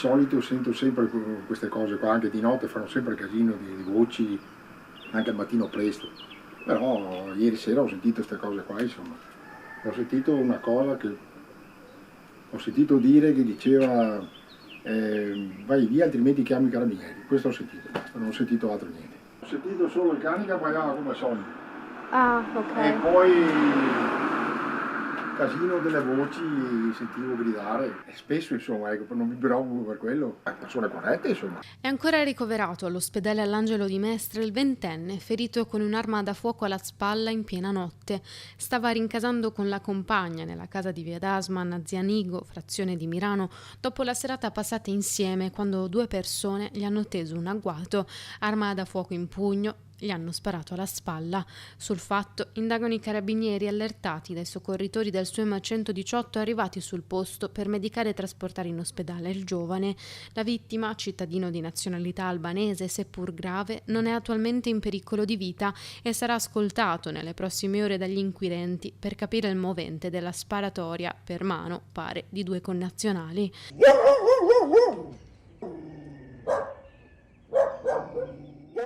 solito sento sempre queste cose qua, anche di notte fanno sempre casino di voci, anche al mattino presto. Però ieri sera ho sentito queste cose qua, insomma. Ho sentito una cosa che ho sentito dire che diceva vai via altrimenti chiami i carabinieri. Questo ho sentito, basta, non ho sentito altro niente. Ho sentito solo il cane che abbaiava come solito. Ah, ok. E poi casino delle voci, sentivo gridare. E spesso, insomma, ecco, non mi preoccupo per quello. Persone corrette, insomma. È ancora ricoverato all'ospedale All'Angelo di Mestre il ventenne, ferito con un'arma da fuoco alla spalla in piena notte. Stava rincasando con la compagna nella casa di Via Dasman a Zianigo, frazione di Mirano, dopo la serata passata insieme quando due persone gli hanno teso un agguato, arma da fuoco in pugno, gli hanno sparato alla spalla. Sul fatto indagano i carabinieri allertati dai soccorritori del SUEM 118 arrivati sul posto per medicare e trasportare in ospedale il giovane. La vittima, cittadino di nazionalità albanese, seppur grave, non è attualmente in pericolo di vita e sarà ascoltato nelle prossime ore dagli inquirenti per capire il movente della sparatoria per mano, pare, di due connazionali.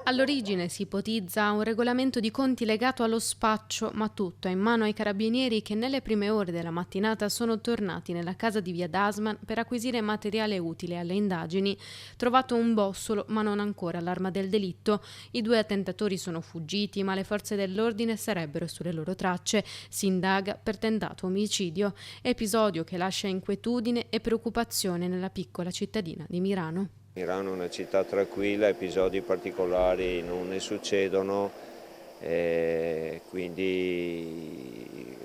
All'origine si ipotizza un regolamento di conti legato allo spaccio, ma tutto è in mano ai carabinieri che nelle prime ore della mattinata sono tornati nella casa di Via Dasman per acquisire materiale utile alle indagini. Trovato un bossolo, ma non ancora l'arma del delitto. I due attentatori sono fuggiti, ma le forze dell'ordine sarebbero sulle loro tracce. Si indaga per tentato omicidio, episodio che lascia inquietudine e preoccupazione nella piccola cittadina di Mirano. Mirano è una città tranquilla, episodi particolari non ne succedono, quindi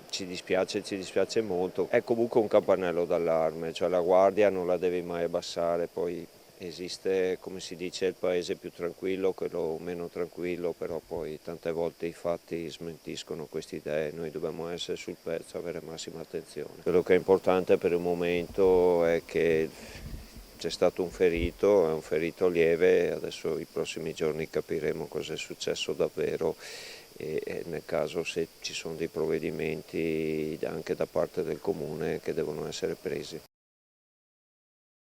ci dispiace molto. È comunque un campanello d'allarme, cioè la guardia non la devi mai abbassare, poi esiste, come si dice, il paese più tranquillo, quello meno tranquillo, però poi tante volte i fatti smentiscono queste idee, noi dobbiamo essere sul pezzo, avere massima attenzione. Quello che è importante per il momento è che c'è stato un ferito, è un ferito lieve, adesso i prossimi giorni capiremo cosa è successo davvero e nel caso se ci sono dei provvedimenti anche da parte del comune che devono essere presi.